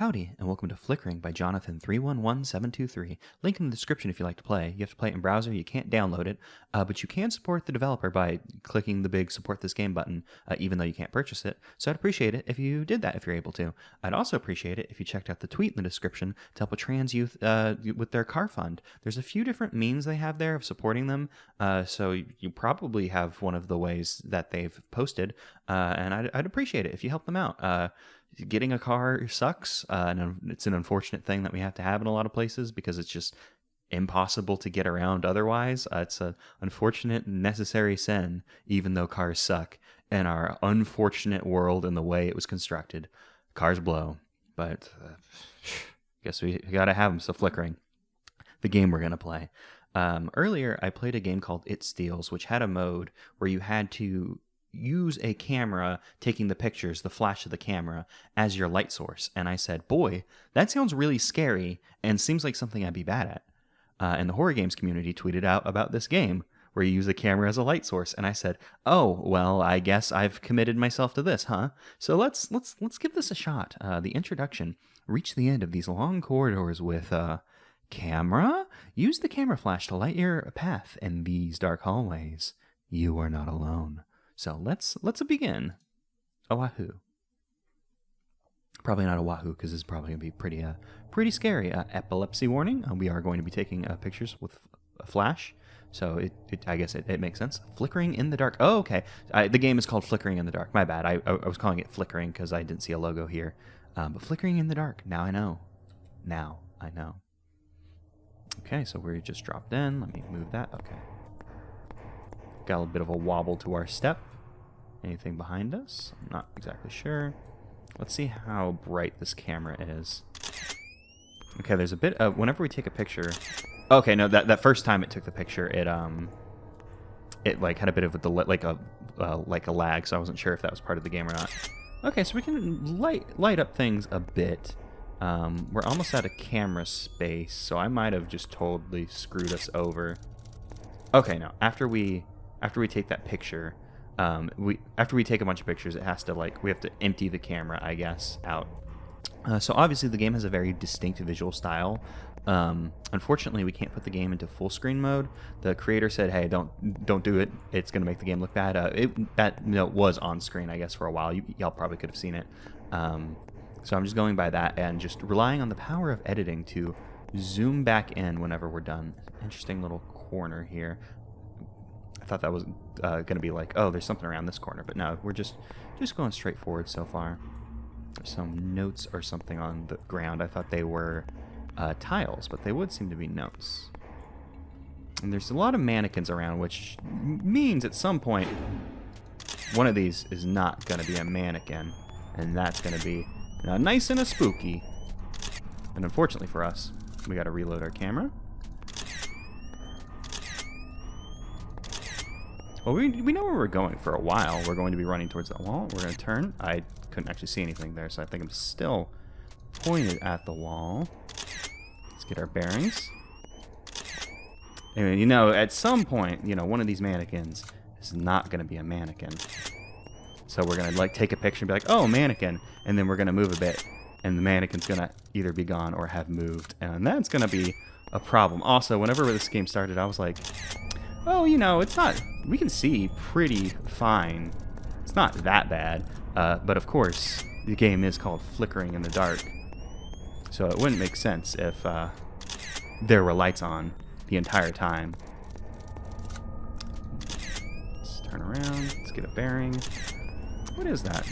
Howdy, and welcome to Flickering by Jonathan311723. Link in the description if you like to play. You have to play it in browser, you can't download it, but you can support the developer by clicking the big support this game button, even though you can't purchase it. So I'd appreciate it if you did that if you're able to. I'd also appreciate it if you checked out the tweet in the description to help a trans youth with their car fund. There's a few different means they have there of supporting them, so you probably have one of the ways that they've posted, and I'd appreciate it if you help them out. Getting a car sucks, and it's an unfortunate thing that we have to have in a lot of places because it's just impossible to get around otherwise. It's an unfortunate necessary sin, even though cars suck in our unfortunate world and the way it was constructed. Cars blow, but guess we gotta have them. So Flickering, the game we're gonna play. Earlier, I played a game called It Steals, which had a mode where you had to use a camera taking the pictures, the flash of the camera, as your light source. And I said, boy, that sounds really scary and seems like something I'd be bad at. And the horror games community tweeted out about this game where you use the camera as a light source. And I said, oh, well, I guess I've committed myself to this, huh? So let's give this a shot. The introduction: reach the end of these long corridors with camera. Use the camera flash to light your path in these dark hallways. You are not alone. So let's begin. Oahu. Probably not Oahu because this is probably gonna be pretty scary. Epilepsy warning. We are going to be taking pictures with a flash, so I guess it makes sense. Flickering in the dark. Oh, okay. The game is called Flickering in the Dark. My bad. I was calling it Flickering because I didn't see a logo here. But Flickering in the Dark. Now I know. Now I know. Okay, so we just dropped in. Let me move that. Okay. Got a little bit of a wobble to our step. Anything behind us? I'm not exactly sure. Let's see how bright this camera is. Okay, there's a bit of... Whenever we take a picture... Okay, no, that first time it took the picture, it like had a bit of a delay, like a lag, so I wasn't sure if that was part of the game or not. Okay, so we can light up things a bit. We're almost out of camera space, so I might have just totally screwed us over. Okay, no, after we take that picture, after we take a bunch of pictures, it has to we have to empty the camera, I guess, out. So obviously the game has a very distinct visual style. Unfortunately, we can't put the game into full screen mode. The creator said, "Hey, don't do it. It's gonna make the game look bad." That note was on screen, I guess, for a while. Y'all probably could have seen it. So I'm just going by that and just relying on the power of editing to zoom back in whenever we're done. Interesting little corner here. I thought that was going to be like, oh, there's something around this corner, but no, we're just going straight forward so far. There's some notes or something on the ground. I thought they were tiles, but they would seem to be notes. And there's a lot of mannequins around, which means at some point one of these is not going to be a mannequin, and that's going to be nice and a spooky. And unfortunately for us, we got to reload our camera. Well, we know where we're going for a while. We're going to be running towards that wall. We're going to turn. I couldn't actually see anything there, so I think I'm still pointed at the wall. Let's get our bearings. And, at some point, one of these mannequins is not going to be a mannequin. So we're going to, take a picture and be like, oh, mannequin. And then we're going to move a bit, and the mannequin's going to either be gone or have moved. And that's going to be a problem. Also, whenever this game started, I was like, oh, it's not... We can see pretty fine. It's not that bad. But of course, the game is called Flickering in the Dark. So it wouldn't make sense if there were lights on the entire time. Let's turn around. Let's get a bearing. What is that?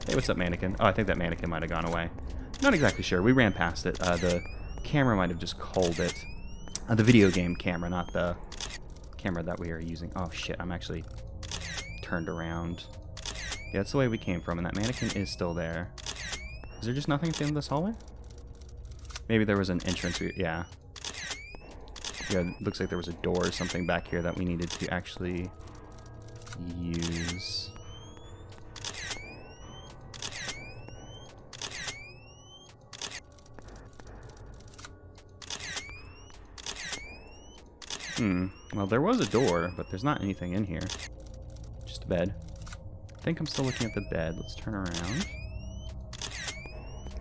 Hey, what's up, mannequin? Oh, I think that mannequin might have gone away. Not exactly sure. We ran past it. The camera might have just called it. The video game camera, not the camera that we are using. Oh shit, I'm actually turned around. Yeah, that's the way we came from, and that mannequin is still there. Is there just nothing at the end of this hallway? Maybe there was an entrance. Yeah. Yeah, it looks like there was a door or something back here that we needed to actually use. Well, there was a door, but there's not anything in here. Just a bed. I think I'm still looking at the bed. Let's turn around.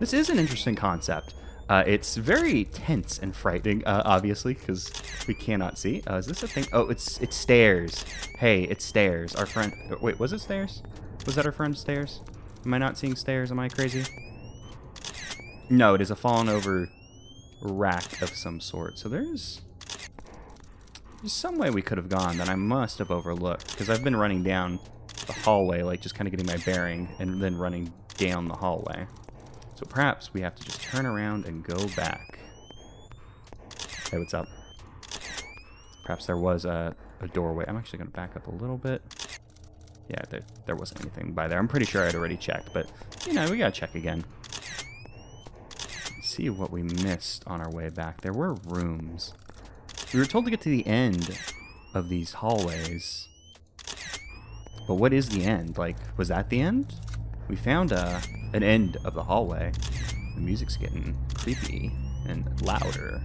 This is an interesting concept. It's very tense and frightening, obviously, because we cannot see. Is this a thing? Oh, it's stairs. Hey, it's stairs. Our friend... Wait, was it stairs? Was that our friend stairs? Am I not seeing stairs? Am I crazy? No, it is a fallen over rack of some sort. So there's some way we could have gone that I must have overlooked, because I've been running down the hallway, like just kind of getting my bearing, and then running down the hallway. So perhaps we have to just turn around and go back. Hey, what's up? Perhaps there was a doorway. I'm actually going to back up a little bit. Yeah, there wasn't anything by there. I'm pretty sure I'd already checked, but, you know, we got to check again. Let's see what we missed on our way back. There were rooms. We were told to get to the end of these hallways. But what is the end? Like, was that the end? We found an end of the hallway. The music's getting creepy and louder.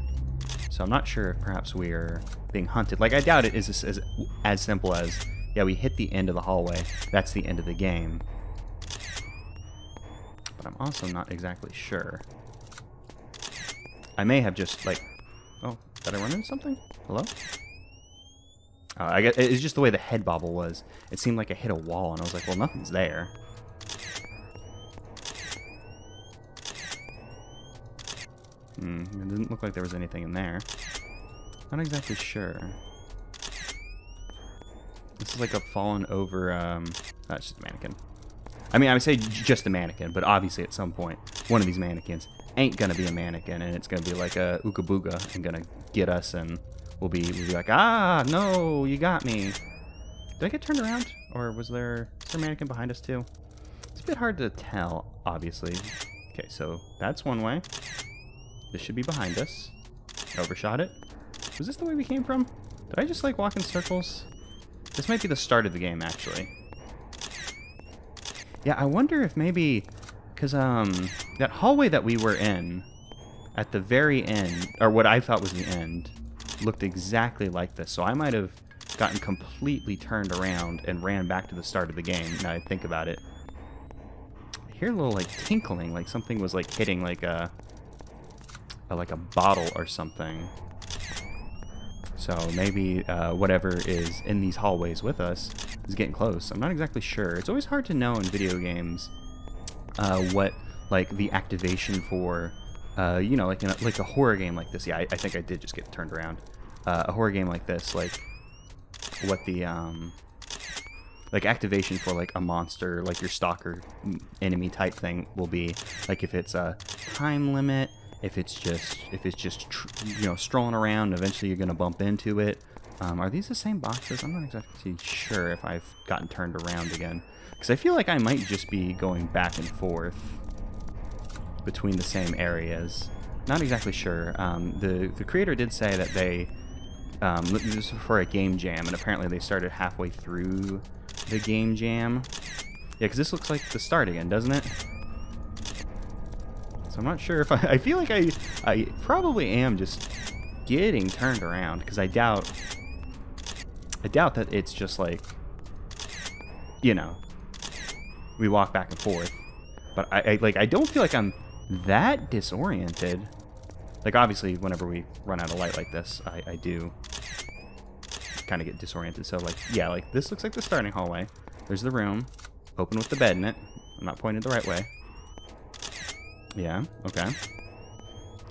So I'm not sure if perhaps we are being hunted. Like, I doubt it is as simple as, yeah, we hit the end of the hallway. That's the end of the game. But I'm also not exactly sure. I may have just, like... Oh, did I run into something? Hello? I guess it's just the way the head bobble was. It seemed like I hit a wall, and I was like, well, nothing's there. It didn't look like there was anything in there. Not exactly sure. This is like a fallen over, that's just a mannequin. I mean, I would say just a mannequin, but obviously at some point, one of these mannequins ain't gonna be a mannequin, and it's gonna be like a ooga booga and gonna get us, and we'll be like, ah, no, you got me. Did I get turned around? Or is there a mannequin behind us too? It's a bit hard to tell, obviously. Okay, so that's one way. This should be behind us. Overshot it. Was this the way we came from? Did I just like walk in circles? This might be the start of the game, actually. Yeah, I wonder if maybe... Because, that hallway that we were in, at the very end, or what I thought was the end, looked exactly like this. So I might have gotten completely turned around and ran back to the start of the game, now I think about it. I hear a little, like, tinkling, like something was, like, hitting, like a bottle or something. So maybe whatever is in these hallways with us is getting close. I'm not exactly sure. It's always hard to know in video games what, like, the activation for, you know, like in like a horror game like this. Yeah, I think I did just get turned around. A horror game like this, like what the like activation for like a monster, like your stalker enemy type thing will be. Like if it's a time limit. If it's just you know, strolling around, eventually you're gonna bump into it. Are these the same boxes? I'm not exactly sure if I've gotten turned around again, because I feel like I might just be going back and forth between the same areas. Not exactly sure. The creator did say that they this was for a game jam, and apparently they started halfway through the game jam. Yeah, because this looks like the start again, doesn't it? So I'm not sure if I feel like I probably am just getting turned around, because I doubt that it's just like, you know, we walk back and forth. But I don't feel like I'm that disoriented. Like, obviously whenever we run out of light like this, I do kind of get disoriented. So like, yeah, like this looks like the starting hallway. There's the room, open with the bed in it. I'm not pointed the right way. Yeah, okay. Okay,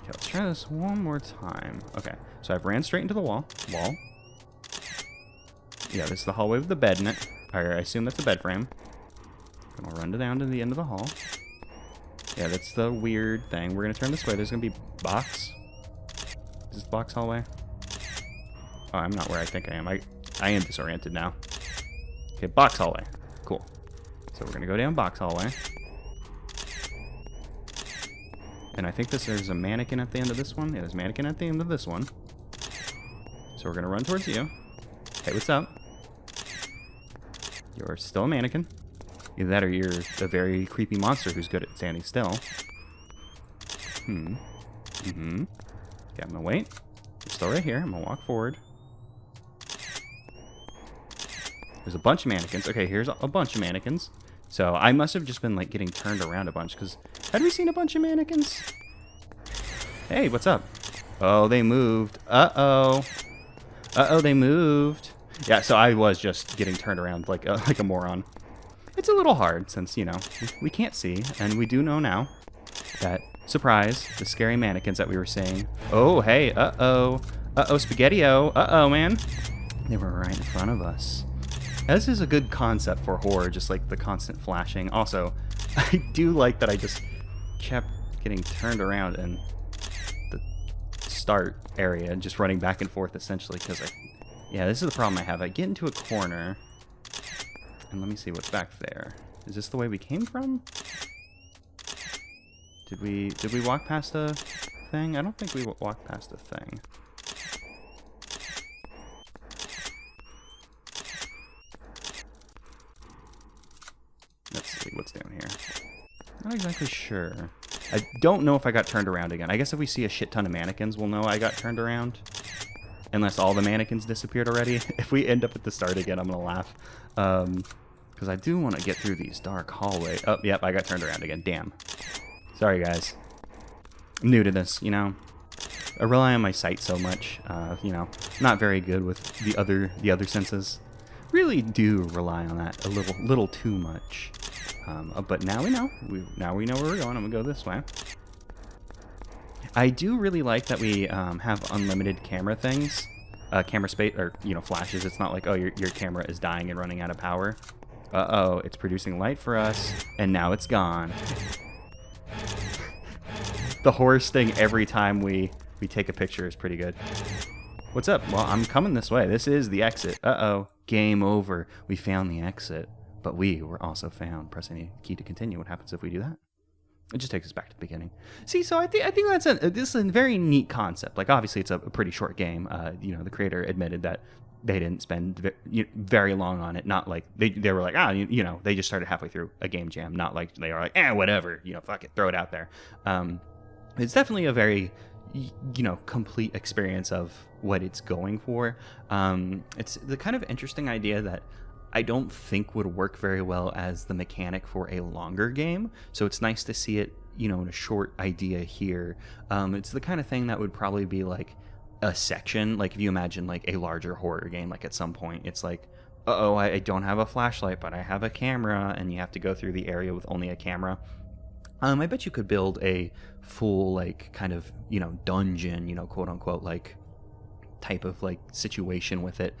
let's try this one more time. Okay, so I've ran straight into the wall. Yeah, this is the hallway with the bed in it. I assume that's a bed frame. I'm gonna run down to the end of the hall. Yeah, that's the weird thing. We're gonna turn this way. There's gonna be box. Is this the box hallway? Oh, I'm not where I think I am. I am disoriented now. Okay, box hallway. Cool. So we're gonna go down box hallway. And I think there's a mannequin at the end of this one. Yeah, there's a mannequin at the end of this one. So we're going to run towards you. Hey, what's up? You're still a mannequin. Either that or you're a very creepy monster who's good at standing still. Okay, I'm going to wait. You're still right here. I'm going to walk forward. There's a bunch of mannequins. Okay, here's a bunch of mannequins. So I must have just been like getting turned around a bunch, because Had we seen a bunch of mannequins? Hey, what's up? Oh, they moved. Uh-oh. Uh-oh, they moved. Yeah, so I was just getting turned around like a moron. It's a little hard since, you know, we can't see, and we do know now that, surprise, the scary mannequins that we were seeing. Oh, hey, uh-oh. Uh-oh, Spaghetti-O. Uh-oh, man. They were right in front of us. Now, this is a good concept for horror, just like the constant flashing. Also, I do like that I just kept getting turned around in the start area, just running back and forth, essentially, because yeah, this is the problem I have. I get into a corner, and let me see what's back there. Is this the way we came from? Did we walk past a thing? I don't think we walked past a thing. Let's see what's down here. Not exactly sure. I don't know if I got turned around again. I guess if we see a shit ton of mannequins, we'll know I got turned around. Unless all the mannequins disappeared already. If we end up at the start again, I'm gonna laugh. Because I do want to get through these dark hallways. Oh, yep, I got turned around again. Damn. Sorry, guys. I'm new to this, you know. I rely on my sight so much. You know, not very good with the other senses. Really do rely on that a little too much. But now we know. Now we know where we're going. I'm gonna go this way. I do really like that we have unlimited camera things, camera space, or, you know, flashes. It's not like, oh, your camera is dying and running out of power. Uh-oh, it's producing light for us, and now it's gone. The horror sting every time we take a picture is pretty good. What's up? Well, I'm coming this way. This is the exit. Uh-oh, game over. We found the exit, but we were also found. Pressing the key to continue. What happens if we do that? It just takes us back to the beginning. See, so I think this is a very neat concept. Like, obviously, it's a pretty short game. You know, the creator admitted that they didn't spend very long on it. Not like they were like, you know, they just started halfway through a game jam. Not like they were like, whatever, you know, fuck it, throw it out there. It's definitely a very, you know, complete experience of what it's going for. It's the kind of interesting idea that I don't think would work very well as the mechanic for a longer game. So it's nice to see it, you know, in a short idea here. It's the kind of thing that would probably be like a section. Like if you imagine like a larger horror game, like at some point it's like, uh-oh, I don't have a flashlight, but I have a camera, and you have to go through the area with only a camera. I bet you could build a full, like, kind of, you know, dungeon, you know, quote unquote, like, type of, like, situation with it.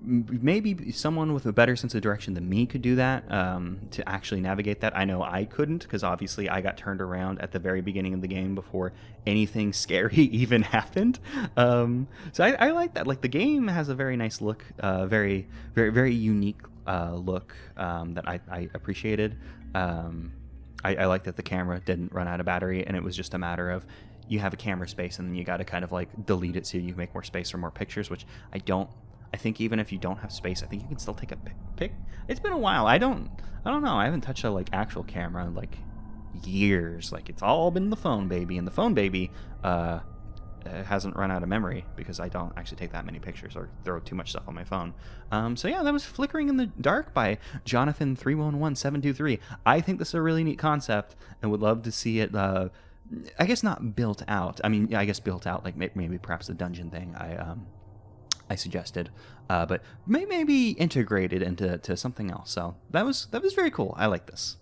Maybe someone with a better sense of direction than me could do that, to actually navigate that. I know I couldn't, because obviously I got turned around at the very beginning of the game before anything scary even happened. So I like that. Like, the game has a very nice look, very, very, very unique look that I appreciated. I like that the camera didn't run out of battery, and it was just a matter of you have a camera space and then you got to kind of like delete it so you make more space for more pictures, which I think even if you don't have space, I think you can still take a pic. It's been a while. I don't know. I haven't touched a like actual camera in like years. Like, it's all been the phone baby, and the phone baby hasn't run out of memory because I don't actually take that many pictures or throw too much stuff on my phone. So yeah, that was Flickering in the Dark by Jonathan311723. I think this is a really neat concept and would love to see it, I guess not built out. I mean, I guess built out, like maybe perhaps the dungeon thing I suggested, but maybe integrated into something else. So that was very cool. I like this.